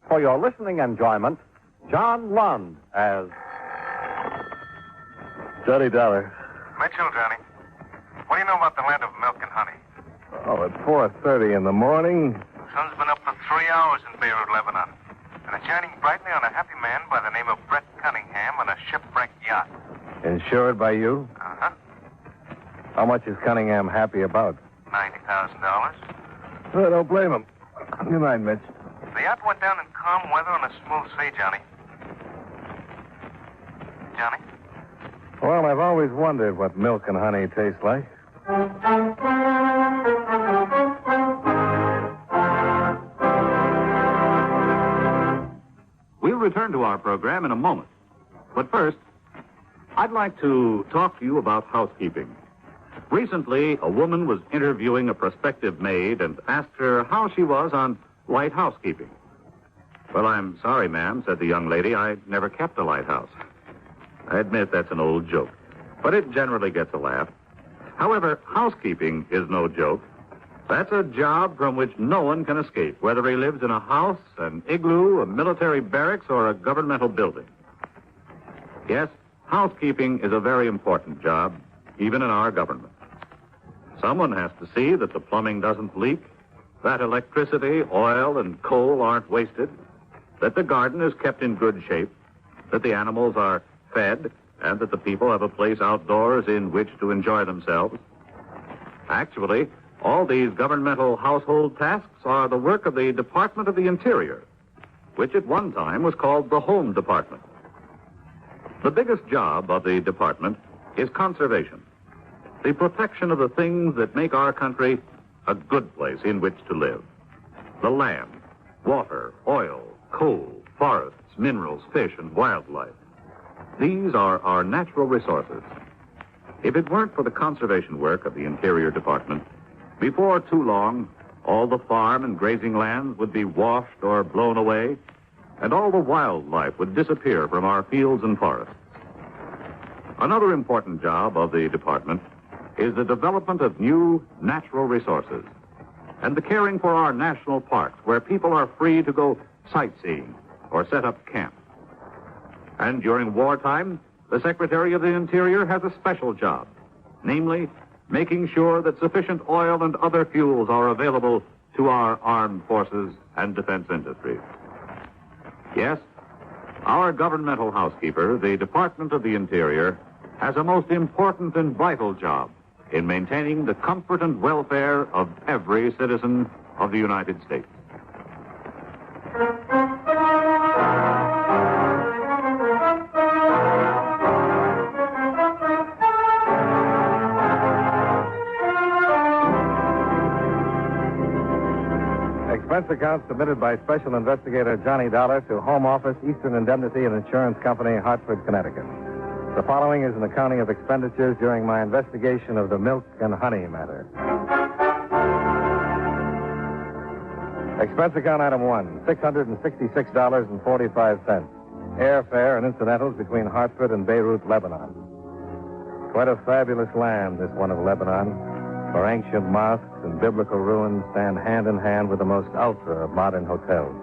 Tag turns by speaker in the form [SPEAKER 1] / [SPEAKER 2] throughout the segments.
[SPEAKER 1] For your listening enjoyment, John Lund as
[SPEAKER 2] Johnny Dollar.
[SPEAKER 3] Mitchell, Johnny. What do you know about the land of milk and honey?
[SPEAKER 2] Oh, at 4:30 in the morning.
[SPEAKER 3] The sun's been up for 3 hours in Beirut, Lebanon. And it's shining brightly on a happy man by the name of Brett Cunningham on a shipwrecked yacht.
[SPEAKER 2] Insured by you?
[SPEAKER 3] Uh-huh.
[SPEAKER 2] How much is Cunningham happy about?
[SPEAKER 3] $90,000.
[SPEAKER 2] I don't blame him. Good night, Mitch.
[SPEAKER 3] The yacht went down in calm weather on a smooth sea, Johnny. Johnny?
[SPEAKER 2] Well, I've always wondered what milk and honey taste like.
[SPEAKER 4] We'll return to our program in a moment. But first, I'd like to talk to you about housekeeping. Recently, a woman was interviewing a prospective maid and asked her how she was on light housekeeping. Well, I'm sorry, ma'am, said the young lady. I never kept a lighthouse. I admit that's an old joke, but it generally gets a laugh. However, housekeeping is no joke. That's a job from which no one can escape, whether he lives in a house, an igloo, a military barracks, or a governmental building. Yes, housekeeping is a very important job, even in our government. Someone has to see that the plumbing doesn't leak, that electricity, oil, and coal aren't wasted, that the garden is kept in good shape, that the animals are fed, and that the people have a place outdoors in which to enjoy themselves. Actually, all these governmental household tasks are the work of the Department of the Interior, which at one time was called the Home Department. The biggest job of the department is conservation, the protection of the things that make our country a good place in which to live. The land, water, oil, coal, forests, minerals, fish, and wildlife. These are our natural resources. If it weren't for the conservation work of the Interior Department, before too long, all the farm and grazing lands would be washed or blown away, and all the wildlife would disappear from our fields and forests. Another important job of the department is the development of new natural resources and the caring for our national parks where people are free to go sightseeing or set up camp. And during wartime, the Secretary of the Interior has a special job, namely, making sure that sufficient oil and other fuels are available to our armed forces and defense industries. Yes, our governmental housekeeper, the Department of the Interior, has a most important and vital job in maintaining the comfort and welfare of every citizen of the United States.
[SPEAKER 2] Expense account submitted by Special Investigator Johnny Dollar to Home Office, Eastern Indemnity and Insurance Company, Hartford, Connecticut. The following is an accounting of expenditures during my investigation of the milk and honey matter. Expense account item 1, $666.45. Airfare and incidentals between Hartford and Beirut, Lebanon. Quite a fabulous land, this one of Lebanon, where ancient mosques and biblical ruins stand hand in hand with the most ultra of modern hotels.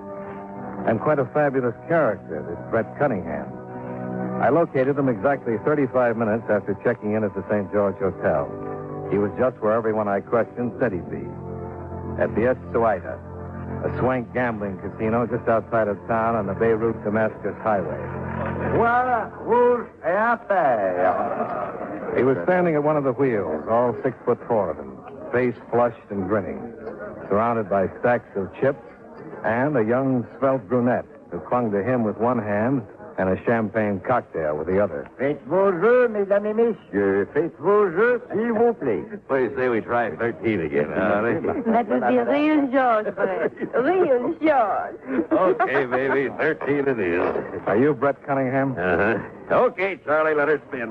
[SPEAKER 2] And quite a fabulous character, this Brett Cunningham. I located him exactly 35 minutes after checking in at the St. George Hotel. He was just where everyone I questioned said he'd be. At the cites, a swank gambling casino just outside of town on the Beirut-Damascus highway. He was standing at one of the wheels, all 6'4" of him, face flushed and grinning, surrounded by stacks of chips, and a young, svelte brunette who clung to him with one hand and a champagne cocktail with the other.
[SPEAKER 5] Faites vos jeux, mesdames et messieurs. Faites vos jeux, s'il vous plaît.
[SPEAKER 2] What do you say we try 13 again, honey?
[SPEAKER 6] That would be real George, Fred. Real George.
[SPEAKER 2] Okay, baby, 13 it is. Are you Brett Cunningham?
[SPEAKER 5] Uh-huh.
[SPEAKER 2] Okay, Charlie, let her spin.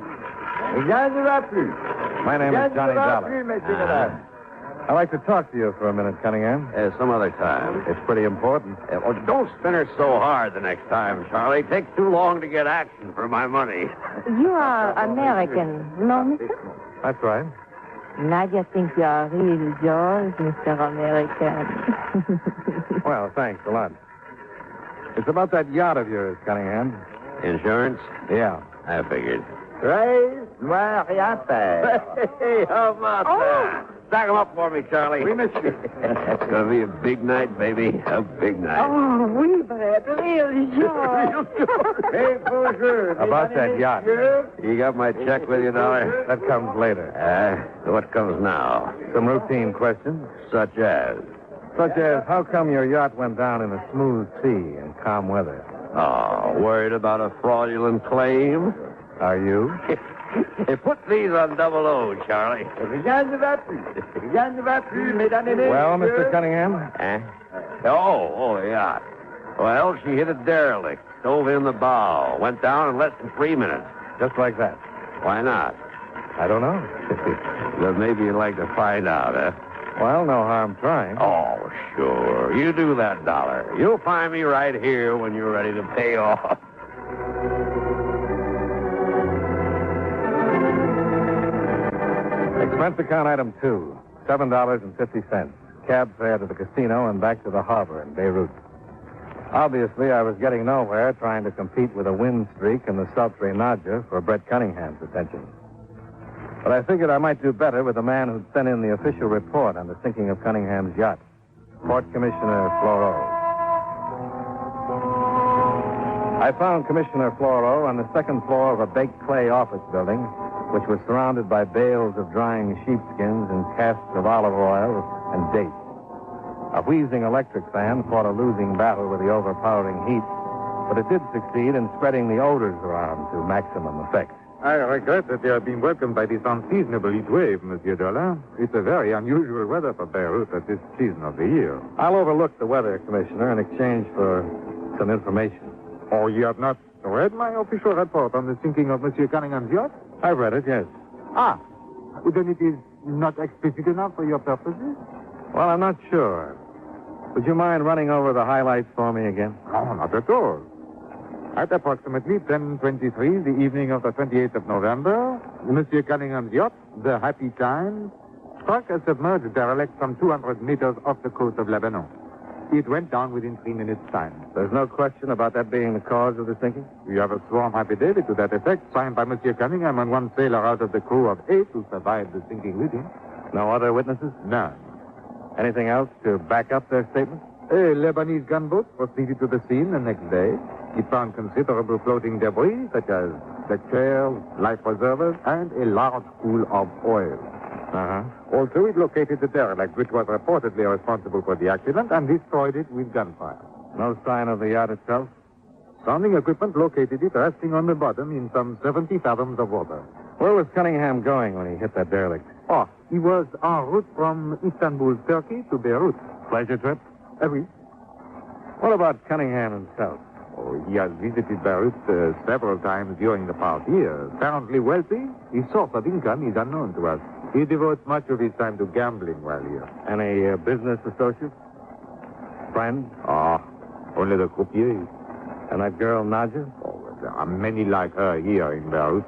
[SPEAKER 2] My name is Johnny Dollar. I'd like to talk to you for a minute, Cunningham.
[SPEAKER 5] Some other time.
[SPEAKER 2] It's pretty important.
[SPEAKER 5] Don't spin her so hard the next time, Charlie. It takes too long to get action for my money.
[SPEAKER 6] You are American, no, mister?
[SPEAKER 2] That's right.
[SPEAKER 6] And I just think you are real George, Mr. American.
[SPEAKER 2] Well, thanks a lot. It's about that yacht of yours, Cunningham.
[SPEAKER 5] Insurance?
[SPEAKER 2] Yeah.
[SPEAKER 5] I figured.
[SPEAKER 7] Très hiatus.
[SPEAKER 5] Hey, how about that? Stack them up for me, Charlie.
[SPEAKER 2] We miss you.
[SPEAKER 5] It's going to be a big night, baby. A big night.
[SPEAKER 6] Oh, oui, Brett, real sure.
[SPEAKER 7] Hey, bonjour.
[SPEAKER 2] About that yacht.
[SPEAKER 5] You got my check with you, Dollar?
[SPEAKER 2] That comes later.
[SPEAKER 5] So what comes now?
[SPEAKER 2] Some routine questions.
[SPEAKER 5] Such as?
[SPEAKER 2] Such as, how come your yacht went down in a smooth sea and calm weather?
[SPEAKER 5] Oh, worried about a fraudulent claim?
[SPEAKER 2] Are you?
[SPEAKER 5] Hey, put these on 00, Charlie.
[SPEAKER 2] Well, Mr. Cunningham?
[SPEAKER 5] Oh, yeah. Well, she hit a derelict, stove in the bow, went down in less than 3 minutes.
[SPEAKER 2] Just like that.
[SPEAKER 5] Why not?
[SPEAKER 2] I don't know.
[SPEAKER 5] Well, maybe you'd like to find out, huh?
[SPEAKER 2] Well, no harm trying.
[SPEAKER 5] Oh, sure. You do that, Dollar. You'll find me right here when you're ready to pay off.
[SPEAKER 2] Expense account item 2, $7.50. Cab fare to the casino and back to the harbor in Beirut. Obviously, I was getting nowhere trying to compete with a wind streak and the sultry Nadja for Brett Cunningham's attention. But I figured I might do better with the man who'd sent in the official report on the sinking of Cunningham's yacht, Port Commissioner Floro. I found Commissioner Floro on the second floor of a baked clay office building, which was surrounded by bales of drying sheepskins and casks of olive oil and dates. A wheezing electric fan fought a losing battle with the overpowering heat, but it did succeed in spreading the odors around to maximum effect.
[SPEAKER 8] I regret that you have been welcomed by this unseasonable heat wave, Monsieur Dollar. It's a very unusual weather for Beirut at this season of the year.
[SPEAKER 2] I'll overlook the weather, Commissioner, in exchange for some information.
[SPEAKER 8] Oh, you have not read my official report on the sinking of Monsieur Cunningham's yacht?
[SPEAKER 2] I've read it, yes.
[SPEAKER 8] Then it is not explicit enough for your purposes?
[SPEAKER 2] Well, I'm not sure. Would you mind running over the highlights for me again?
[SPEAKER 8] No, not at all. At approximately 10:23, the evening of the 28th of November, Monsieur Cunningham's yacht, the Happy Times, struck a submerged derelict some 200 meters off the coast of Lebanon. It went down within 3 minutes' time.
[SPEAKER 2] There's no question about that being the cause of the sinking?
[SPEAKER 8] We have a sworn affidavit to that effect, signed by Monsieur Cunningham and one sailor out of the crew of 8 who survived the sinking with him.
[SPEAKER 2] No other witnesses?
[SPEAKER 8] None.
[SPEAKER 2] Anything else to back up their statement?
[SPEAKER 8] A Lebanese gunboat proceeded to the scene the next day. It found considerable floating debris, such as deck chairs, life preservers, and a large pool of oil. Also, it located the derelict, which was reportedly responsible for the accident, and destroyed it with gunfire.
[SPEAKER 2] No sign of the yacht itself?
[SPEAKER 8] Sounding equipment located it resting on the bottom in some 70 fathoms of water.
[SPEAKER 2] Where was Cunningham going when he hit that derelict?
[SPEAKER 8] He was en route from Istanbul, Turkey, to Beirut.
[SPEAKER 2] Pleasure trip?
[SPEAKER 8] Oui.
[SPEAKER 2] What about Cunningham himself?
[SPEAKER 8] He has visited Beirut several times during the past year. Apparently wealthy, his source of income is unknown to us. He devotes much of his time to gambling while here.
[SPEAKER 2] Any business associates? Friends?
[SPEAKER 8] Only the croupiers.
[SPEAKER 2] And that girl, Nadja?
[SPEAKER 8] There are many like her here in Beirut.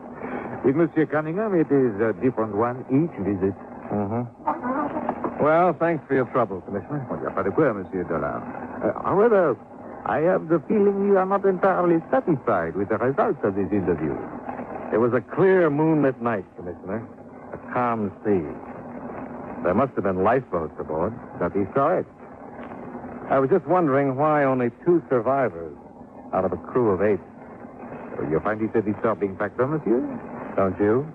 [SPEAKER 8] With Monsieur Cunningham, it is a different one each visit.
[SPEAKER 2] Well, thanks for your trouble, Commissioner.
[SPEAKER 8] Pas de quoi, Monsieur Dollar. However, I have the feeling you are not entirely satisfied with the results of this interview.
[SPEAKER 2] It was a clear moonlit night, Commissioner. A calm sea. There must have been lifeboats aboard.
[SPEAKER 8] That is correct.
[SPEAKER 2] I was just wondering why only 2 survivors out of a crew of 8.
[SPEAKER 8] You find it a disturbing factor, Monsieur?
[SPEAKER 2] Don't you?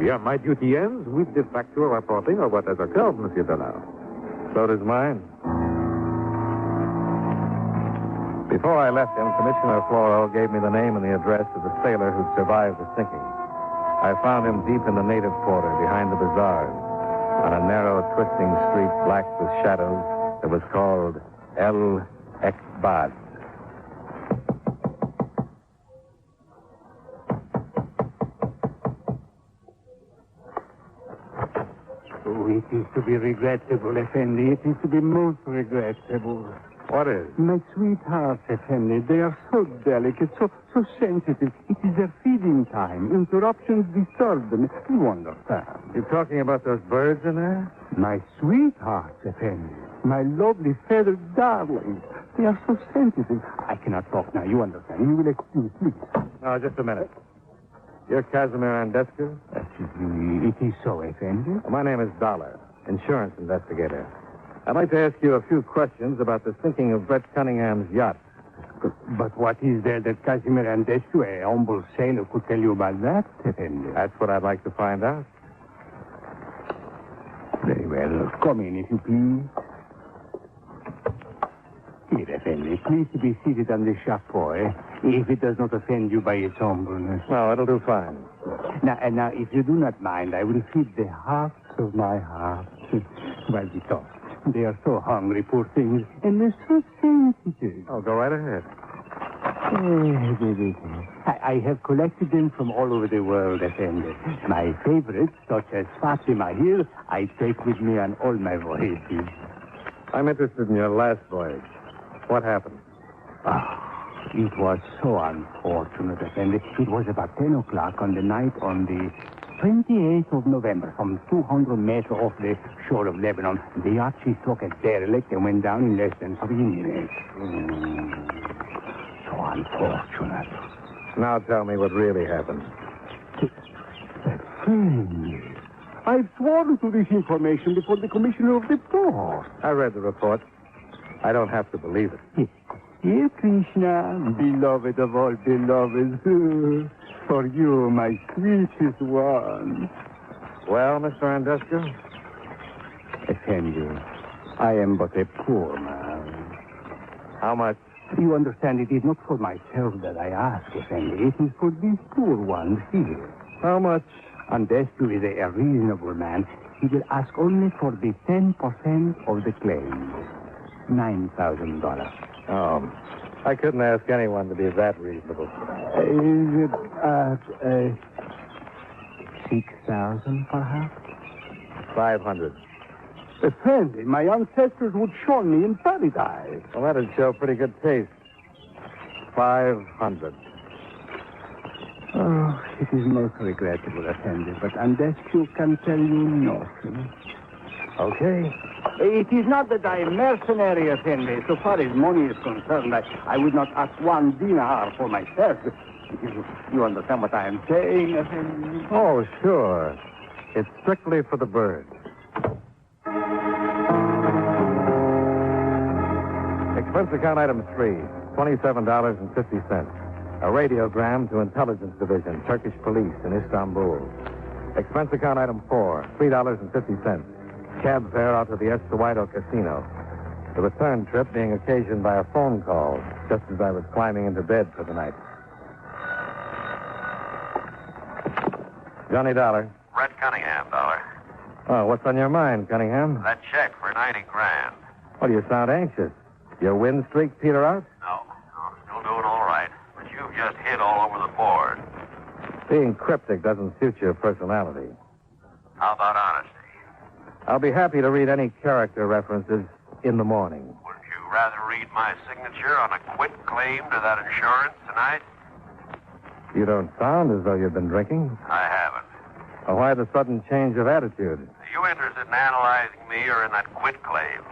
[SPEAKER 8] Yeah, my duty ends with the factual reporting of what has occurred, Monsieur Bernard.
[SPEAKER 2] So does mine. Before I left him, Commissioner Floro gave me the name and the address of the sailor who'd survived the sinking. I found him deep in the native quarter behind the bazaars on a narrow, twisting street black with shadows that was called El Ekbad.
[SPEAKER 7] Oh, it is to be regrettable, Effendi. It is to be most regrettable.
[SPEAKER 2] What is?
[SPEAKER 7] My sweethearts, Effendi, they are so delicate, so sensitive. It is their feeding time. Interruptions disturb them. You understand.
[SPEAKER 2] You talking about those birds in there?
[SPEAKER 7] My sweethearts, Effendi. My lovely feathered darlings. They are so sensitive. I cannot talk now. You understand. You will excuse, please.
[SPEAKER 2] No, just a minute. You're Casimir Andescu?
[SPEAKER 7] It is so, Effendi.
[SPEAKER 2] My name is Dollar, insurance investigator. I'd like to ask you a few questions about the sinking of Brett Cunningham's yacht.
[SPEAKER 7] But what is there that Casimir Andescu, a humble sailor, could tell you about that, Effendi?
[SPEAKER 2] That's what I'd like to find out.
[SPEAKER 7] Very well. Come in, if you please. Here, Effendi. Please to be seated on the chapeau, if it does not offend you by its humbleness.
[SPEAKER 2] No, it'll do fine.
[SPEAKER 7] Now, if you do not mind, I will feed the hearts of my heart while we talk. They are so hungry, poor things, and they're so sensitive.
[SPEAKER 2] Oh, go right ahead.
[SPEAKER 7] I have collected them from all over the world, Effendi. My favorites, such as Fatima here, I take with me on all my voyages.
[SPEAKER 2] I'm interested in your last voyage. What happened?
[SPEAKER 7] It was so unfortunate, Effendi. It was about 10 o'clock on the night on the 28th of November, some 200 meters off the shore of Lebanon. The yacht she struck a derelict and went down in less than 3 minutes. So unfortunate.
[SPEAKER 2] Now tell me what really happened.
[SPEAKER 7] Effendi, I've sworn to this information before the commissioner of the port.
[SPEAKER 2] I read the report. I don't have to believe it.
[SPEAKER 7] Dear Krishna, beloved of all beloveds, for you, my sweetest one.
[SPEAKER 2] Well, Mr. Andescu?
[SPEAKER 7] Effendi, I am but a poor man.
[SPEAKER 2] How much?
[SPEAKER 7] You understand, it is not for myself that I ask, Effendi. It is for these poor ones here.
[SPEAKER 2] How much?
[SPEAKER 7] Andescu is a reasonable man. He will ask only for the 10% of the claim. $9,000.
[SPEAKER 2] Oh, I couldn't ask anyone to be that reasonable.
[SPEAKER 7] Is it 6,000, perhaps?
[SPEAKER 2] 500.
[SPEAKER 7] Effendi, my ancestors would shorn me in paradise.
[SPEAKER 2] Well, that'd show pretty good taste. 500.
[SPEAKER 7] Oh, it is most regrettable, Effendi, but Andescu can tell you nothing.
[SPEAKER 2] Okay.
[SPEAKER 7] It is not that I am mercenary, Effendi. So far as money is concerned, I would not ask 1 dinar for myself. You understand what I am saying, Effendi?
[SPEAKER 2] Oh, sure. It's strictly for the bird. Expense account item 3, $27.50. A radiogram to Intelligence Division, Turkish Police in Istanbul. Expense account item 4, $3.50. Cab fare out to the Escowido Casino. The return trip being occasioned by a phone call just as I was climbing into bed for the night. Johnny Dollar.
[SPEAKER 5] Brett Cunningham, Dollar.
[SPEAKER 2] Oh, what's on your mind, Cunningham?
[SPEAKER 5] That check for $90,000.
[SPEAKER 2] Well, you sound anxious. Your win streak peter out?
[SPEAKER 5] No, still doing all right. But you've just hit all over the board.
[SPEAKER 2] Being cryptic doesn't suit your personality.
[SPEAKER 5] How about honesty?
[SPEAKER 2] I'll be happy to read any character references in the morning.
[SPEAKER 5] Wouldn't you rather read my signature on a quit claim to that insurance tonight?
[SPEAKER 2] You don't sound as though you've been drinking.
[SPEAKER 5] I haven't.
[SPEAKER 2] Well, why the sudden change of attitude?
[SPEAKER 5] Are you interested in analyzing me or in that quit claim?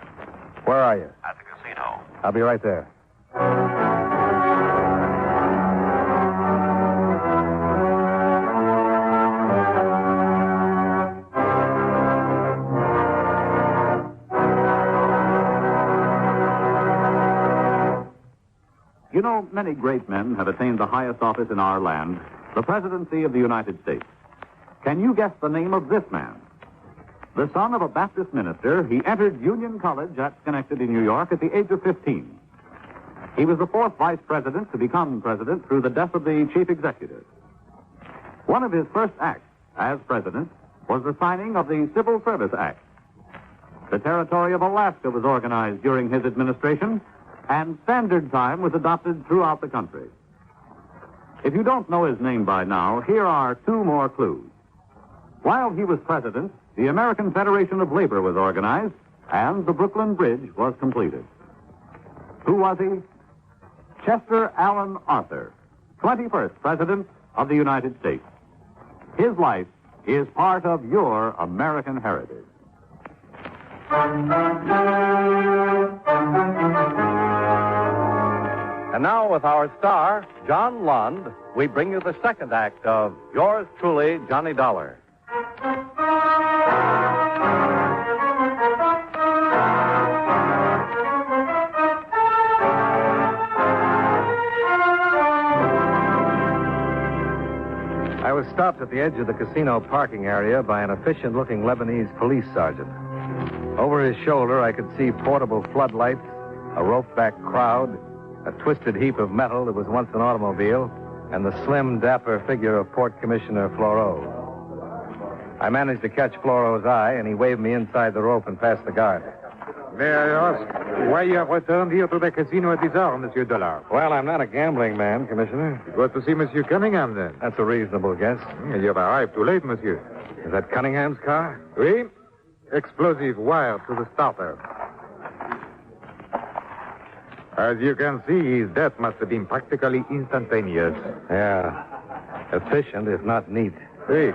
[SPEAKER 2] Where are you?
[SPEAKER 5] At the casino.
[SPEAKER 2] I'll be right there.
[SPEAKER 4] You know, many great men have attained the highest office in our land, the presidency of the United States. Can you guess the name of this man? The son of a Baptist minister, he entered Union College at Schenectady, New York, at the age of 15. He was the 4th vice president to become president through the death of the chief executive. One of his first acts as president was the signing of the Civil Service Act. The territory of Alaska was organized during his administration, and standard time was adopted throughout the country. If you don't know his name by now, here are 2 more clues. While he was president, the American Federation of Labor was organized, and the Brooklyn Bridge was completed. Who was he? Chester Allen Arthur, 21st President of the United States. His life is part of your American heritage.
[SPEAKER 1] And now, with our star, John Lund, we bring you the second act of Yours Truly, Johnny Dollar.
[SPEAKER 2] I was stopped at the edge of the casino parking area by an efficient-looking Lebanese police sergeant. Over his shoulder, I could see portable floodlights, a rope-back crowd, a twisted heap of metal that was once an automobile, and the slim, dapper figure of Port Commissioner Floro. I managed to catch Floro's eye, and he waved me inside the rope and past the guard.
[SPEAKER 8] May I ask why you have returned here to the casino at this hour, Monsieur Dollar?
[SPEAKER 2] Well, I'm not a gambling man, Commissioner.
[SPEAKER 8] It was to see Monsieur Cunningham, then.
[SPEAKER 2] That's a reasonable guess.
[SPEAKER 8] You have arrived too late, Monsieur.
[SPEAKER 2] Is that Cunningham's car?
[SPEAKER 8] Oui. Explosive wire to the starter. As you can see, his death must have been practically instantaneous.
[SPEAKER 2] Yeah. Efficient, if not neat.
[SPEAKER 8] Hey,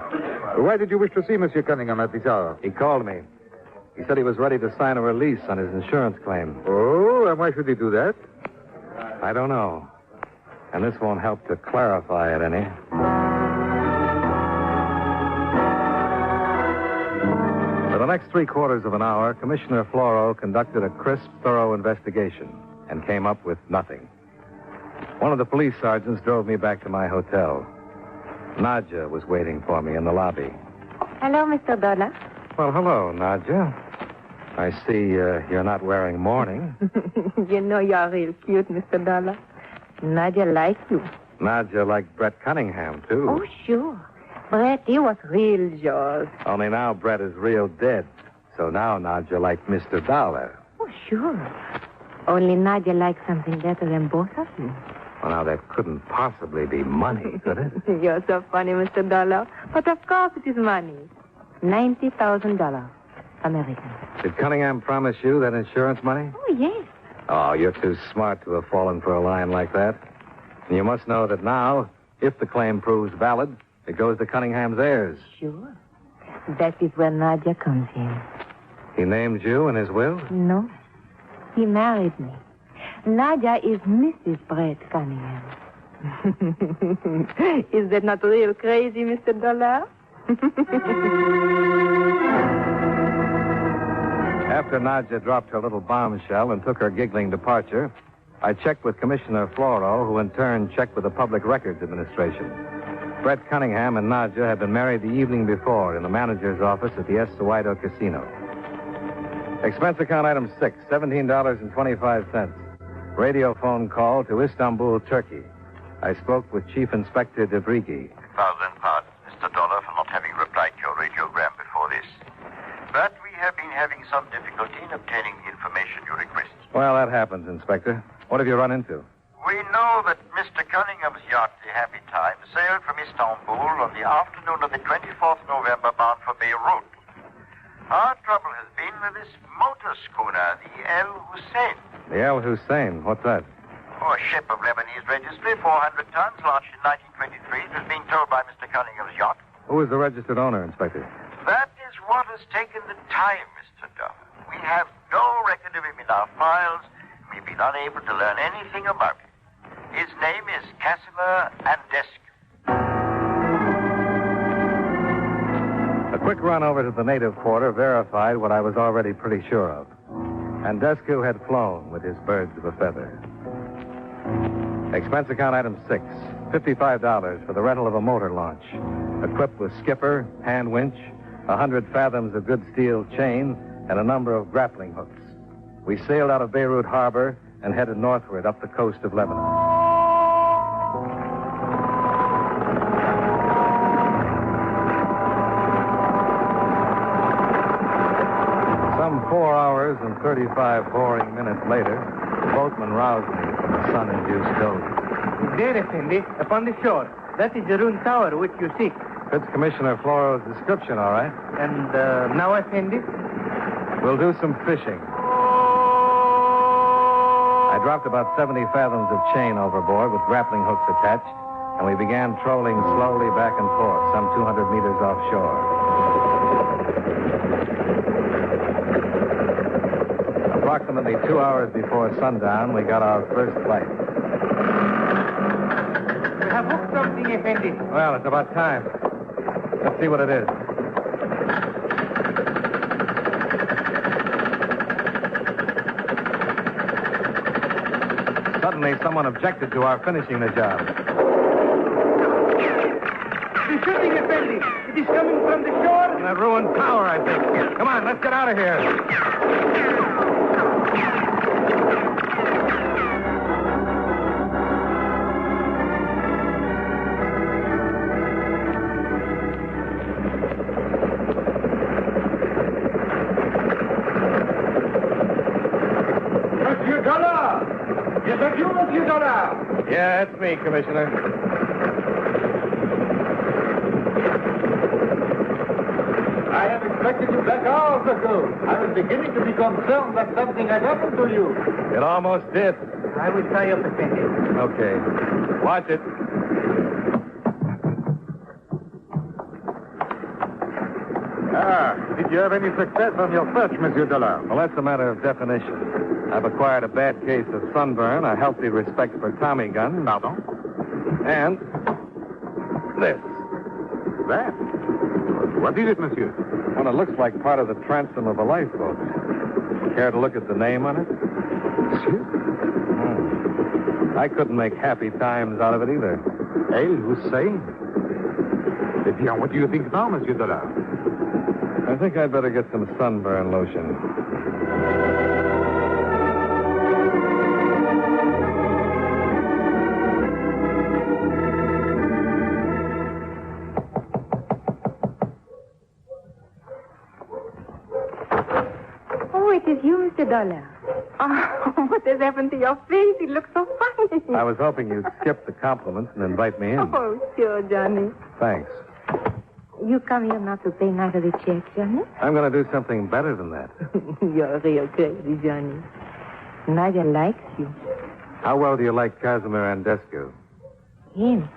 [SPEAKER 8] why did you wish to see Monsieur Cunningham at this hour?
[SPEAKER 2] He called me. He said he was ready to sign a release on his insurance claim.
[SPEAKER 8] Oh, and why should he do that?
[SPEAKER 2] I don't know. And this won't help to clarify it any. For the next 3/4 of an hour, Commissioner Floro conducted a crisp, thorough investigation and came up with nothing. One of the police sergeants drove me back to my hotel. Nadja was waiting for me in the lobby.
[SPEAKER 6] Hello, Mr. Dollar.
[SPEAKER 2] Well, hello, Nadja. I see you're not wearing mourning.
[SPEAKER 6] You know you're real cute, Mr. Dollar. Nadia likes you.
[SPEAKER 2] Nadja liked Brett Cunningham, too.
[SPEAKER 6] Oh, sure. Brett, he was real yours.
[SPEAKER 2] Only now Brett is real dead. So now Nadja likes Mr. Dollar.
[SPEAKER 6] Oh, sure. Only Nadia likes something better than both of you.
[SPEAKER 2] Well, now, that couldn't possibly be money, could it?
[SPEAKER 6] You're so funny, Mr. Dollar. But of course it is money. $90,000. American.
[SPEAKER 2] Did Cunningham promise you that insurance money?
[SPEAKER 6] Oh, yes.
[SPEAKER 2] Oh, you're too smart to have fallen for a line like that. And you must know that now, if the claim proves valid, it goes to Cunningham's heirs.
[SPEAKER 6] Sure. That is where Nadia comes in.
[SPEAKER 2] He named you in his will?
[SPEAKER 6] No. He married me. Nadia is Mrs. Brett Cunningham. Is that not real crazy, Mr. Dollar?
[SPEAKER 2] After Nadja dropped her little bombshell and took her giggling departure, I checked with Commissioner Floro, who in turn checked with the Public Records Administration. Brett Cunningham and Nadja had been married the evening before in the manager's office at the Suido Casino. Expense account item 6, $17.25. Radio phone call to Istanbul, Turkey. I spoke with Chief Inspector Debrigi.
[SPEAKER 3] 1,000 pardons, Mr. Dollar, for not having replied to your radiogram before this. But we have been having some difficulty in obtaining the information you request.
[SPEAKER 2] Well, that happens, Inspector. What have you run into?
[SPEAKER 3] We know that Mr. Cunningham's yacht, the Happy Time, sailed from Istanbul on the afternoon of the 24th November bound for Beirut. Our trouble has been with this motor schooner, the El Hussein.
[SPEAKER 2] The El Hussein. What's that?
[SPEAKER 3] Oh, a ship of Lebanese registry, 400 tons, launched in 1923. It was being towed by Mr. Cunningham's yacht.
[SPEAKER 2] Who is the registered owner, Inspector?
[SPEAKER 3] That is what has taken the time, Mr. Dollar. We have no record of him in our files. We've been unable to learn anything about him. His name is Casimir Andescu.
[SPEAKER 2] A quick run over to the native quarter verified what I was already pretty sure of. Andescu had flown with his birds of a feather. Expense account item 6, $55 for the rental of a motor launch, equipped with skipper, hand winch, 100 fathoms of good steel chain, and a number of grappling hooks. We sailed out of Beirut Harbor and headed northward up the coast of Lebanon. Some 4 hours and 35 boring minutes later, the boatman roused me from the sun-induced doze.
[SPEAKER 9] There, Effendi, upon the shore. That is the ruined tower which you seek.
[SPEAKER 2] Fits Commissioner Floro's description, all right.
[SPEAKER 9] And now, Effendi?
[SPEAKER 2] We'll do some fishing. I dropped about 70 fathoms of chain overboard with grappling hooks attached, and we began trolling slowly back and forth, some 200 meters offshore. Approximately 2 hours before sundown, we got our first flight.
[SPEAKER 9] Nothing, Effendi.
[SPEAKER 2] Well, it's about time. Let's see what it is. Suddenly, someone objected to our finishing the job.
[SPEAKER 9] He's shooting, Effendi. It is coming from the shore.
[SPEAKER 2] From that ruined tower, I think. Come on, let's get out of here.
[SPEAKER 8] Monsieur Dollar! Is that you, Monsieur Dollar?
[SPEAKER 2] Yeah, it's me, Commissioner.
[SPEAKER 8] I have expected you back hours ago. I was beginning to be concerned that something had happened to you.
[SPEAKER 2] It almost did.
[SPEAKER 9] I will tie up, Effendi.
[SPEAKER 2] Okay. Watch it.
[SPEAKER 8] Did you have any success on your search, Monsieur Dollar?
[SPEAKER 2] Well, that's a matter of definition. I've acquired a bad case of sunburn, a healthy respect for Tommy guns.
[SPEAKER 8] Pardon?
[SPEAKER 2] And this.
[SPEAKER 8] That? What is it, Monsieur?
[SPEAKER 2] Well, it looks like part of the transom of a lifeboat. Care to look at the name on it?
[SPEAKER 8] Monsieur?
[SPEAKER 2] I couldn't make happy times out of it either.
[SPEAKER 8] El Hussein? Eh bien, what do you think now, Monsieur Dollar?
[SPEAKER 2] I think I'd better get some sunburn lotion.
[SPEAKER 6] Oh, it is you, Mr. Dollar. Oh, what has happened to your face? It looks so funny.
[SPEAKER 2] I was hoping you'd skip the compliments and invite me in.
[SPEAKER 6] Oh, sure, Johnny.
[SPEAKER 2] Thanks.
[SPEAKER 6] You come here not to pay neither the check, Johnny?
[SPEAKER 2] I'm going to do something better than that.
[SPEAKER 6] You're real crazy, Johnny. Nadia likes you.
[SPEAKER 2] How well do you like Casimir Andescu?
[SPEAKER 6] Him?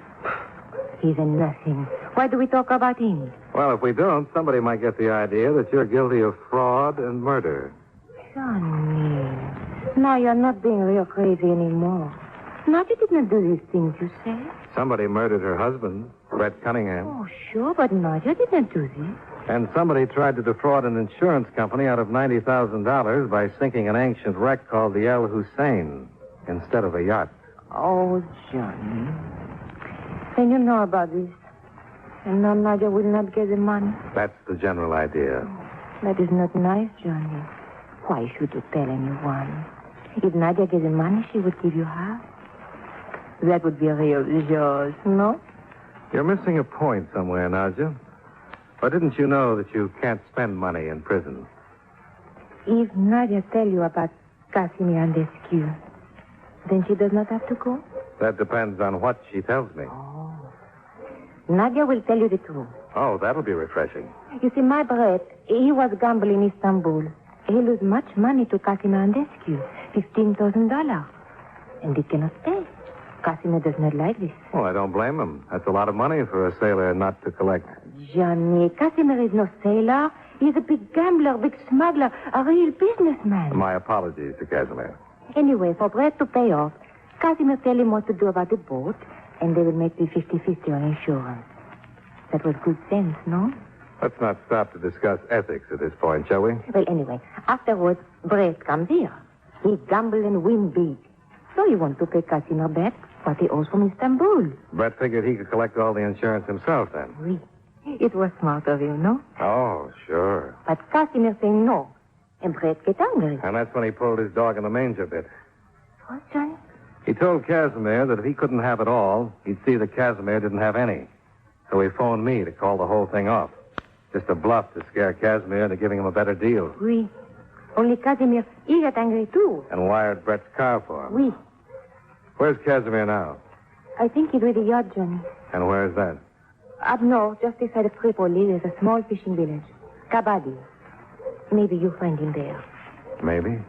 [SPEAKER 6] He's a nothing. Why do we talk about him?
[SPEAKER 2] Well, if we don't, somebody might get the idea that you're guilty of fraud and murder.
[SPEAKER 6] Johnny. Now you're not being real crazy anymore. Nadia did not do these things, you say?
[SPEAKER 2] Somebody murdered her husband, Brett Cunningham.
[SPEAKER 6] Oh, sure, but Nadia did not do this.
[SPEAKER 2] And somebody tried to defraud an insurance company out of $90,000 by sinking an ancient wreck called the El Hussein instead of a yacht.
[SPEAKER 6] Oh, Johnny. Then you know about this. And now Nadia will not get the money.
[SPEAKER 2] That's the general idea.
[SPEAKER 6] That is not nice, Johnny. Why should you tell anyone? If Nadia gets the money, she would give you half. That would be real yours, no?
[SPEAKER 2] You're missing a point somewhere, Nadia. Or didn't you know that you can't spend money in prison?
[SPEAKER 6] If Nadia tell you about Casimir Andescu, then she does not have to go?
[SPEAKER 2] That depends on what she tells me.
[SPEAKER 6] Oh. Nadia will tell you the truth.
[SPEAKER 2] Oh, that'll be refreshing.
[SPEAKER 6] You see, my Brett, he was gambling in Istanbul. He lose much money to Casimir Andescu, $15,000. And he cannot pay. Casimir does not like this.
[SPEAKER 2] Oh, I don't blame him. That's a lot of money for a sailor not to collect.
[SPEAKER 6] Johnny, Casimir is no sailor. He's a big gambler, big smuggler, a real businessman.
[SPEAKER 2] My apologies to Casimir.
[SPEAKER 6] Anyway, for Brett to pay off, Casimir tell him what to do about the boat, and they will make the 50-50 on insurance. That was good sense, no?
[SPEAKER 2] Let's not stop to discuss ethics at this point, shall we?
[SPEAKER 6] Well, anyway, afterwards, Brett comes here. He gamble and win big. So he wants to pay Casimir back what he owes from Istanbul.
[SPEAKER 2] Brett figured he could collect all the insurance himself then.
[SPEAKER 6] Oui. It was smart of you, no?
[SPEAKER 2] Oh, sure.
[SPEAKER 6] But Casimir saying no. And Brett get angry.
[SPEAKER 2] And that's when he pulled his dog in the manger bit.
[SPEAKER 6] What, Johnny?
[SPEAKER 2] He told Casimir that if he couldn't have it all, he'd see that Casimir didn't have any. So he phoned me to call the whole thing off. Just a bluff to scare Casimir into giving him a better deal.
[SPEAKER 6] Oui. Only Casimir, he got angry too.
[SPEAKER 2] And wired Brett's car for him.
[SPEAKER 6] Oui.
[SPEAKER 2] Where's Casimir now?
[SPEAKER 6] I think he's with the yacht, Johnny.
[SPEAKER 2] And where's that?
[SPEAKER 6] Up north, just beside of Tripoli, there's a small fishing village. Kabadi. Maybe you'll find him there.
[SPEAKER 2] Maybe.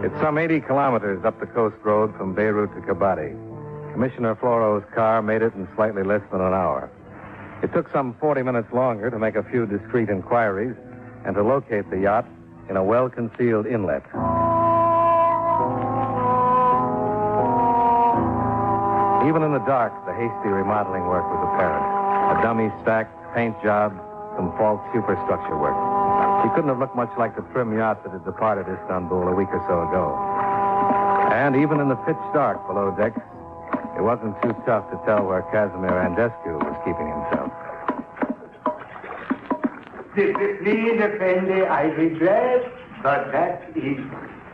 [SPEAKER 2] It's some 80 kilometers up the coast road from Beirut to Kabadi. Commissioner Floro's car made it in slightly less than an hour. It took some 40 minutes longer to make a few discreet inquiries and to locate the yacht in a well-concealed inlet. Even in the dark, the hasty remodeling work was apparent. A dummy stack, paint job, some false superstructure work. He couldn't have looked much like the trim yacht that had departed Istanbul a week or so ago. And even in the pitch dark below decks, it wasn't too tough to tell where Casimir Andescu was keeping himself.
[SPEAKER 10] Please, Effendi, I regret, but that is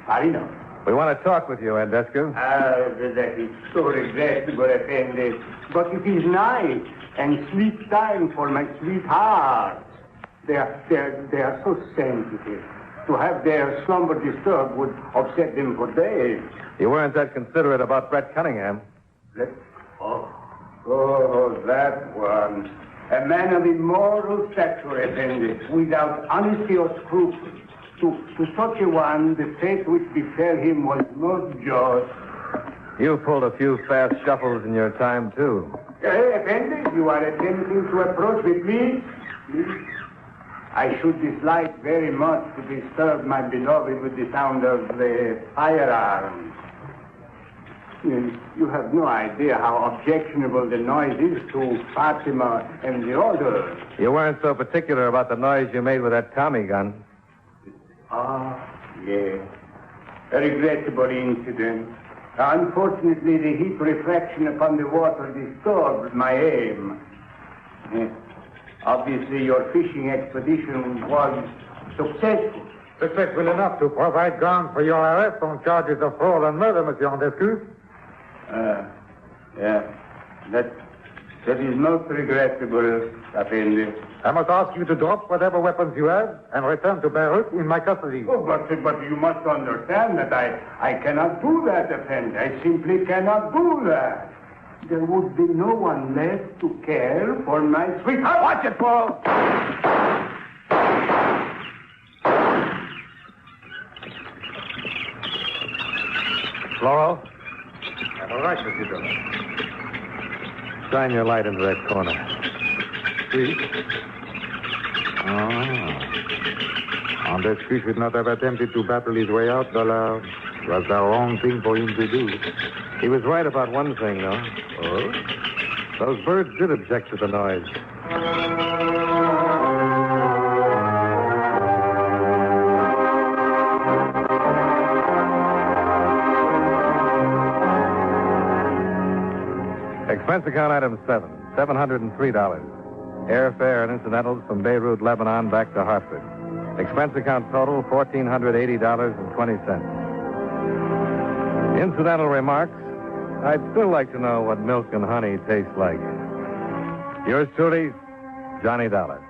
[SPEAKER 10] final.
[SPEAKER 2] We want to talk with you, Andescu.
[SPEAKER 10] That is so regrettable, Effendi. But it is night and sleep time for my sweethearts. They are so sensitive. To have their slumber disturbed would upset them for days.
[SPEAKER 2] You weren't that considerate about Brett Cunningham.
[SPEAKER 10] Oh, that one. A man of immoral stature, Effendi, without honesty or scruples. To such a one, the fate which befell him was most just.
[SPEAKER 2] You pulled a few fast shuffles in your time, too.
[SPEAKER 10] Effendi, you are attempting to approach me, please? I should dislike very much to disturb my beloved with the sound of the firearms. You have no idea how objectionable the noise is to Fatima and the others.
[SPEAKER 2] You weren't so particular about the noise you made with that Tommy gun.
[SPEAKER 10] Yes. A regrettable incident. Unfortunately, the heat refraction upon the water disturbed my aim. Obviously, your fishing expedition was successful.
[SPEAKER 8] Successful enough to provide ground for your arrest on charges of fraud and murder, Monsieur Andescu.
[SPEAKER 10] Yeah. That is most regrettable, Effendi.
[SPEAKER 8] I must ask you to drop whatever weapons you have and return to Beirut in my custody.
[SPEAKER 10] Oh, but you must understand that I cannot do that, Effendi. I simply cannot do that. There would be no one left to care for my sweetheart.
[SPEAKER 2] Watch it, Paul! Laurel?
[SPEAKER 8] All right, Monsieur Dillon.
[SPEAKER 2] Shine your light into that corner.
[SPEAKER 8] See? Andescu should not have attempted to battle his way out, Dollar. It was the wrong thing for him to do.
[SPEAKER 2] He was right about one thing, though.
[SPEAKER 8] Oh?
[SPEAKER 2] Those birds did object to the noise. Expense account item 7, $703. Airfare and incidentals from Beirut, Lebanon, back to Hartford. Expense account total, $1,480.20. Incidental remarks, I'd still like to know what milk and honey taste like. Yours truly, Johnny Dollar.